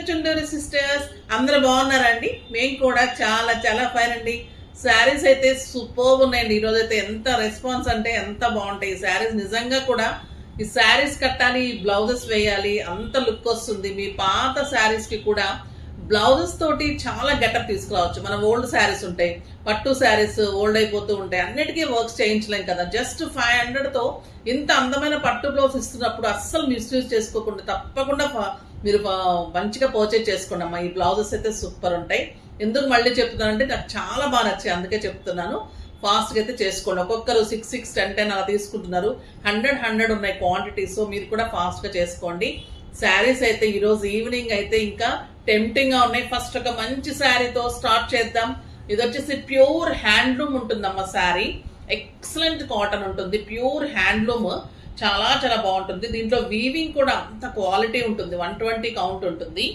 Chunduru sisters అందరూ బాగున్నారండి. మేము కూడా చాలా చాలా ఫైన్ అండి. శారీస్ అయితే సూపర్ ఉన్నాయండి. ఈరోజు అయితే ఎంత రెస్పాన్స్ అంటే ఎంత బాగుంటాయి ఈ శారీస్. నిజంగా కూడా ఈ శారీస్ కట్టాలి, బ్లౌజెస్ వేయాలి, అంత లుక్ వస్తుంది. మీ పాత శారీస్ కి కూడా బ్లౌజెస్ తోటి చాలా గెటప్ తీసుకురావచ్చు. మన ఓల్డ్ శారీస్ ఉంటాయి, పట్టు శారీస్ ఓల్డ్ అయిపోతూ ఉంటాయి, అన్నిటికీ వర్క్స్ చేయించలేం కదా. జస్ట్ 500తో ఇంత అందమైన పట్టు బ్లౌజ్ ఇస్తున్నప్పుడు అస్సలు మిస్యూజ్ చేసుకోకుండా తప్పకుండా మీరు మంచిగా పర్చేజ్ చేసుకోండి అమ్మా. ఈ బ్లౌజెస్ అయితే సూపర్ ఉంటాయి. ఎందుకు మళ్ళీ చెప్తున్నానంటే నాకు చాలా బాగా నచ్చాయి, అందుకే చెప్తున్నాను. ఫాస్ట్గా అయితే చేసుకోండి. ఒక్కొక్కరు 6, 6, 10, 10 అలా తీసుకుంటున్నారు. 100 ఉన్నాయి క్వాంటిటీ. సో మీరు కూడా ఫాస్ట్గా చేసుకోండి. శారీస్ అయితే ఈరోజు ఈవినింగ్ అయితే ఇంకా టెంప్టింగ్ గా ఉన్నాయి. ఫస్ట్ ఒక మంచి శారీతో స్టార్ట్ చేద్దాం. ఇది వచ్చేసి ప్యూర్ హ్యాండ్లూమ్ ఉంటుందమ్మా. శారీ ఎక్సలెంట్ కాటన్ ఉంటుంది, ప్యూర్ హ్యాండ్లూమ్, చాలా చాలా బాగుంటుంది. దీంట్లో వీవింగ్ కూడా అంత క్వాలిటీ ఉంటుంది. 120 కౌంట్ ఉంటుంది.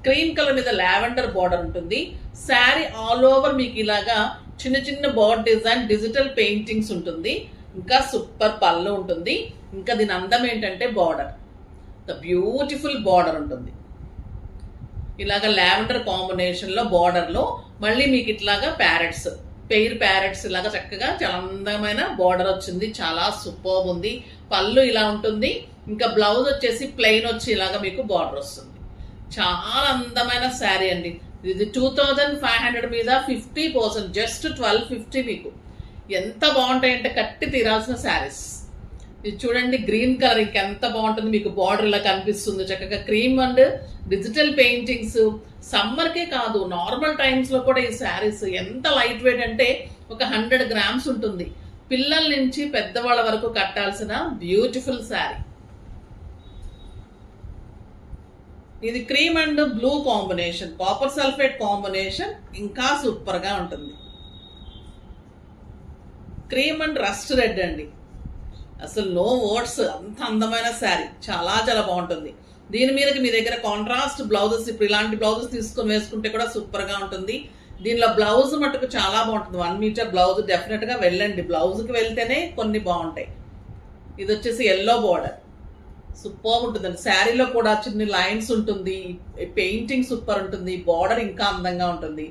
క్రీమ్ కలర్ మీద లావెండర్ బార్డర్ ఉంటుంది. శారీ ఆల్ ఓవర్ మీకు ఇలాగా చిన్న చిన్న బార్డర్ డిజైన్, డిజిటల్ పెయింటింగ్స్ ఉంటుంది. ఇంకా సూపర్ పళ్ళు ఉంటుంది. ఇంకా దీని అందం ఏంటంటే బార్డర్, ద బ్యూటిఫుల్ బార్డర్ ఉంటుంది. ఇలాగా లావెండర్ కాంబినేషన్ లో బార్డర్ లో మళ్ళీ మీకు ఇట్లాగా ప్యారెట్స్, పెయిర్ ప్యారెట్స్ ఇలాగా చక్కగా చాలా అందమైన బార్డర్ వచ్చింది. చాలా సూపర్ ఉంది. పళ్ళు ఇలా ఉంటుంది. ఇంకా బ్లౌజ్ వచ్చేసి ప్లెయిన్ వచ్చి ఇలాగా మీకు బార్డర్ వస్తుంది. చాలా అందమైన శారీ అండి. ఇది 2500 మీద 50%, జస్ట్ 1250. మీకు ఎంత బాగుంటాయంటే కట్టి తీరాల్సిన శారీస్. ఇది చూడండి, గ్రీన్ కలర్ ఇంకెంత బాగుంటుంది. మీకు బార్డర్ ఇలా కనిపిస్తుంది చక్కగా. Cream and digital paintings. సమ్మర్కే కాదు, నార్మల్ టైమ్స్ లో కూడా ఈ శారీస్ ఎంత లైట్ వెయిట్ అంటే ఒక 100 గ్రామ్స్ ఉంటుంది. పిల్లల నుంచి పెద్దవాళ్ళ వరకు కట్టాల్సిన బ్యూటిఫుల్ శారీ. ఇది cream and blue combination, copper sulphate combination, ఇంకా సూపర్ గా ఉంటుంది. క్రీమ్ అండ్ రస్ట్ రెడ్ అండి, అసలు నో వర్డ్స్. అంత అందమైన శారీ, చాలా చాలా బాగుంటుంది. దీని మీదకి మీ దగ్గర కాంట్రాస్ట్ బ్లౌజెస్, ఇప్పుడు ఇలాంటి బ్లౌజెస్ తీసుకొని వేసుకుంటే కూడా సూపర్ గా ఉంటుంది. దీనిలో బ్లౌజ్ మటుకు చాలా బాగుంటుంది. 1 మీటర్ బ్లౌజ్ డెఫినెట్ గా వెళ్ళండి. బ్లౌజ్ కి వెళ్తేనే కొన్ని బాగుంటాయి. ఇది వచ్చేసి ఎల్లో బార్డర్, సూపర్ ఉంటుందండి. శారీలో కూడా చిన్న లైన్స్ ఉంటుంది, పెయింటింగ్ సూపర్ ఉంటుంది, బార్డర్ ఇంకా అందంగా ఉంటుంది.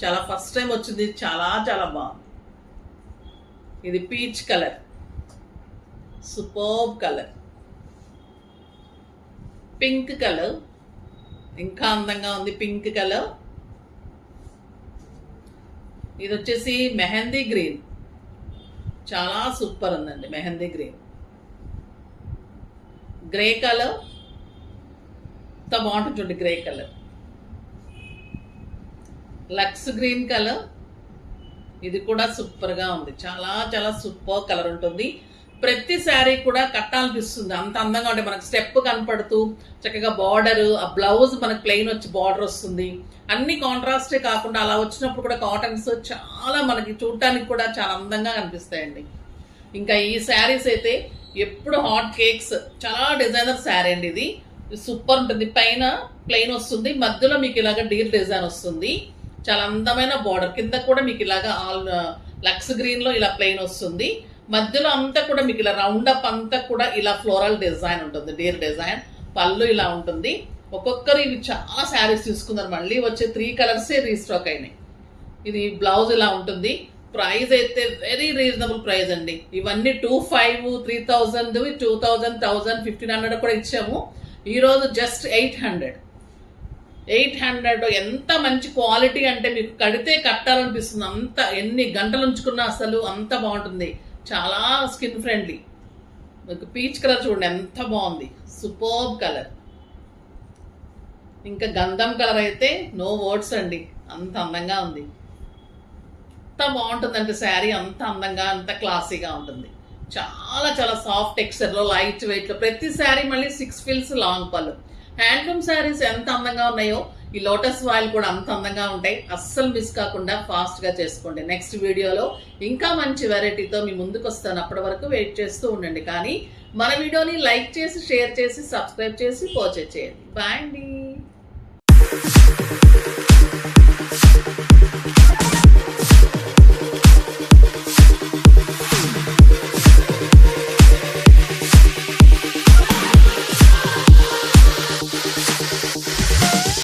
చాలా ఫస్ట్ టైం వచ్చింది, చాలా చాలా బాగుంది. ఇది peach colour, super colour. Pink colour ఇంకా అందంగా ఉంది, పింక్ కలర్. ఇది వచ్చేసి మెహందీ గ్రీన్, చాలా సూపర్ ఉందండి. మెహందీ గ్రీన్, గ్రే కలర్, ఎంత బాగుంటుంది చూడండి. Grey colour, lux green colour, ఇది కూడా సూపర్ గా ఉంది. చాలా చాలా సూపర్ కలర్ ఉంటుంది. ప్రతి శారీ కూడా కట్టాలనిపిస్తుంది, అంత అందంగా ఉంటే. మనకు స్టెప్ కనపడుతూ చక్కగా బార్డర్, ఆ బ్లౌజ్ మనకు ప్లెయిన్ వచ్చి బార్డర్ వస్తుంది. అన్ని కాంట్రాస్టే కాకుండా అలా వచ్చినప్పుడు కూడా కాటన్స్ చాలా మనకి చూడటానికి కూడా చాలా అందంగా కనిపిస్తాయండి. ఇంకా ఈ శారీస్ అయితే ఎప్పుడు హాట్ కేక్స్, చాలా డిజైనర్ శారీ అండి. ఇది సూపర్ ఉంటుంది. పైన ప్లెయిన్ వస్తుంది, మధ్యలో మీకు ఇలాగ డీర్ డిజైన్ వస్తుంది. చాలా అందమైన బార్డర్. కింద కూడా మీకు ఇలాగా ఆల్ లక్స్ గ్రీన్ లో ఇలా ప్లెయిన్ వస్తుంది. మధ్యలో అంతా కూడా మీకు ఇలా రౌండ్ అప్ అంతా కూడా ఇలా ఫ్లోరల్ డిజైన్ ఉంటుంది, డీర్ డిజైన్. పళ్ళు ఇలా ఉంటుంది. ఒక్కొక్కరు ఇవి చాలా శారీస్ తీసుకున్నారు. మళ్ళీ వచ్చే 3 కలర్సే రీస్టాక్ అయినాయి. ఇది బ్లౌజ్ ఇలా ఉంటుంది. ప్రైస్ అయితే వెరీ రీజనబుల్ ప్రైస్ అండి. ఇవన్నీ 2500, 3000, 2000, 1000, 1500 కూడా ఇచ్చాము. ఈరోజు జస్ట్ 800. ఎంత మంచి క్వాలిటీ అంటే మీకు కడితే కట్టాలనిపిస్తుంది. అంత ఎన్ని గంటలు ఉంచుకున్నా అసలు అంత బాగుంటుంది. చాలా స్కిన్ ఫ్రెండ్లీ. మీకు పీచ్ కలర్ చూడండి ఎంత బాగుంది, సూపర్బ్ కలర్. ఇంకా గంధం కలర్ అయితే నో వర్డ్స్ అండి, అంత అందంగా ఉంది. ఎంత బాగుంటుందంటే శారీ, అంత అందంగా, అంత క్లాసీగా ఉంటుంది. చాలా చాలా సాఫ్ట్ టెక్స్చర్ లో, లైట్ వెయిట్ లో. ప్రతి శారీ మళ్ళీ 6 ఫిల్స్ లాంగ్ పళ్ళు. హ్యాండ్లూమ్ శారీస్ ఎంత అందంగా ఉన్నాయో ఈ లోటస్ వాయిల్ కూడా అంత అందంగా ఉంటాయి. అస్సలు మిస్ కాకుండా ఫాస్ట్ గా చేసుకోండి. నెక్స్ట్ వీడియోలో ఇంకా మంచి వెరైటీతో మీ ముందుకు వస్తాను. అప్పటి వరకు వెయిట్ చేస్తూ ఉండండి. కానీ మన వీడియోని లైక్ చేసి, షేర్ చేసి, సబ్స్క్రైబ్ చేసి పర్చేజ్ చేయండి. బాయ్ అండి.